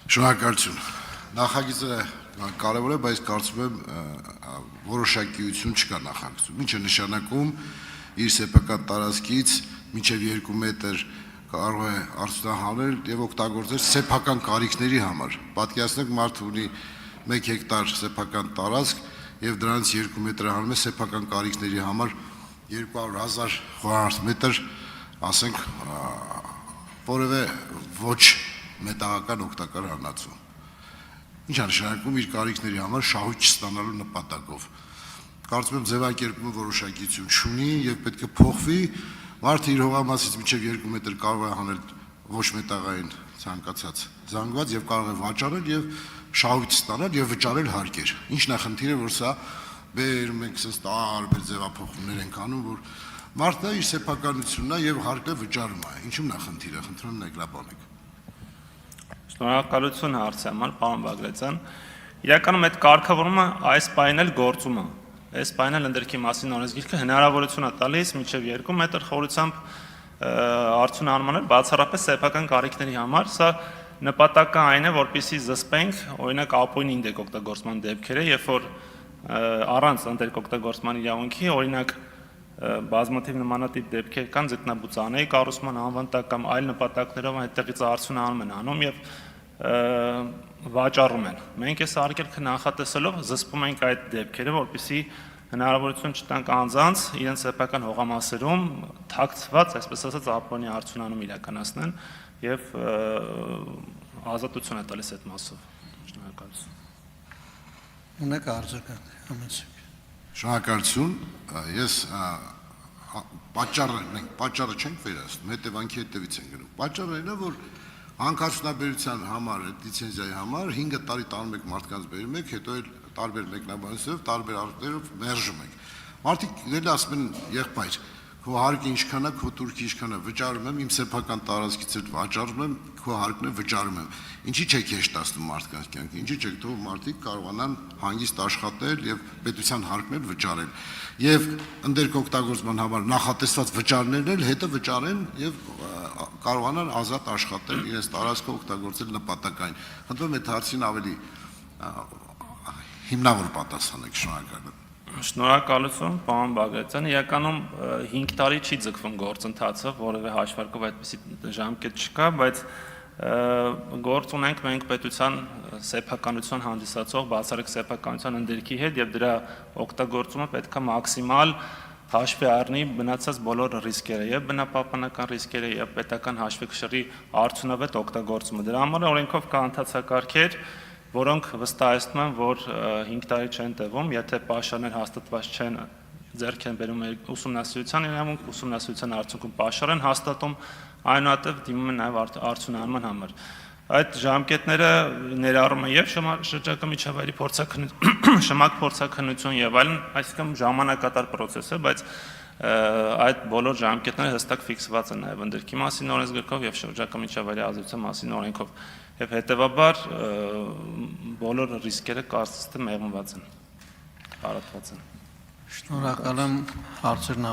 Շնորհակալություն։ Նախագիծը կարևոր է, բայց կարծում եմ որոշակիություն չկա նախագծում, ինչը նշանակում իր սեփական տարածքից մինչև 2 մետր կարող է արդյունահանել եւ օգտագործել սեփական կարիքների համար։ Պատկերացնեք, մարդը ունի 1 հեկտար սեփական տարածք եւ դրանից 2 մետրը հանում է սեփական կարիքների համար 200,000 խոհարարմետր, ասենք, որևէ ոչ մետաղական օգտակար հանածու։ Ինչ է նշանակում իր կարիքների համար շահույթ չստանալու նպատակով։ Կարծում եմ ձևակերպումը որոշակիություն չունի եւ պետք է փոխվի։ Մարդը իր հողամասից մինչև 2 մետր կարող է հանել ոչ մետաղային ցանկացած զանգված եւ կարող է վաճառել եւ շահույթ ստանալ եւ վճարել հարկեր։ Ինչն է խնդիրը, որ սա բերում ենք sense տարբեր ձևափոխումներ ենք անում, որ մարդը իր սեփականությունն է եւ հարկը վճարում է։ Ինչու՞մն է խնդիրը, խնդրում եմ ներգրավեք։ Շնորհակալություն հարցի համար, պարոն Բագրատյան։ Իրականում այդ կարգավորումը այս պահին էլ գործում է։ Այս պահին էլ ընդերքի մասին օրենսգիրքը հնարավորություն է տալիս մինչև 2 մետր խորությամբ արդյունահանման բացառապես սեփական կարիքների համար։ Սա նպատակը այն է, որպեսզի զսպենք օրինակ ապօրին ինդեկ օգտագործման դեպքերը, երբ որ առանց ընդերք օգտագործման իրավունքի, օրինակ բազմաթիվ նմանատիպ դեպքեր կան, ձկնաբուծանեի կառուցման անվանտակ կամ այլ նպատակներով այդտեղից արդյունահանում են անում եւ վաճառում են։ Մենք այս արգելքը նախատեսելով զսպում ենք այդ դեպքերը, որպեսզի հնարավորություն չտանք անձանց իրենց սեփական հողամասերում թաքցված, այսպես ասած, ապօրինի արդյունահանում իրականացնեն եւ ազատություն է տալիս այդ մասով։ Շնորհակալություն։ Ունեք արձագանք, համեցեք։ Շնորհակալություն։ Ես պատճառը չենք վերացնում, հետևանքի հետևից են գնում։ Պատճառը այն է, որ հանքարդյունաբերության համար, լիցենզիայի համար 5 տարի տանում եք մարդկանց բերում եք, հետո էլ տարբեր մեկնաբանություններով, տարբեր արտերով մերժում եք։ Մարդիկ դեռ ասում են, եղբայր, քո հարկը ինչքան է, քո турքի ինչքան է, վճարում եմ, իմ սեփական տարածքից էլ վաճառում եմ, քո հարկն է վճարում եմ։ Ինչի՞ չեք հեշտացնում մարդկանց կյանքը, ինչի՞ չեք թողում մարդիկ կարողանան հանգիստ աշխատել եւ պետության հարկն էլ վճարել։ Եվ ընդերք օգտագործման համար նախատեսված վճարներն էլ հետո վճարեն եւ կարողանան ազատ աշխատել, իրենց տարածքը օգտագործել նպատակային։ Խնդրում եմ այդ հարցին ավելի հիմնավոր պատասխանեք, շնորհակալ եմ։ Շնորհակալություն, պարոն Բագրատյան։ Իրականում 5 տարի չի ձգվում գործընթացը, որևէ հաշվարկով այդպիսի ժամկետ չկա, բայց գործ ունենք մենք պետության սեփականության հանդիսացող բացառիկ սեփականության ընդերքի հետ եւ դրա օգտագործումը պետք է մաքսիմալ հաշվի առնի մնացած բոլոր ռիսկերը եւ բնապահպանական ռիսկերը եւ պետական հաշվեկշռի արդյունավետ օգտագործումը։ Դրա համար օրենքով կա ընթացակարգեր, որոնք վստահեցնում են, որ 5 տարի չեն տևում, եթե պաշարներ հաստատված չեն, ձեռք են բերում ուսումնասիրության իրավունք, ուսումնասիրության արդյունքում պաշար են հաստատում, այնուհետև դիմում են նաև արդյունահանման համար։ Այդ ժամկետները ներառում են եւ շրջակա միջավայրի շմակ փորձաքննություն եւ այլն, այսինքն ժամանակատար process է, բայց այդ բոլոր ժամկետները հստակ ֆիքսված են նաև ընդերքի մասին օրենսգրքով եւ շրջակա միջավայրի ազդեցության մասին օրենքով եւ հետեւաբար բոլոր ռիսկերը կարծես թե մեղմված են, հարատված են։ Շնորհակալ եմ հարցերն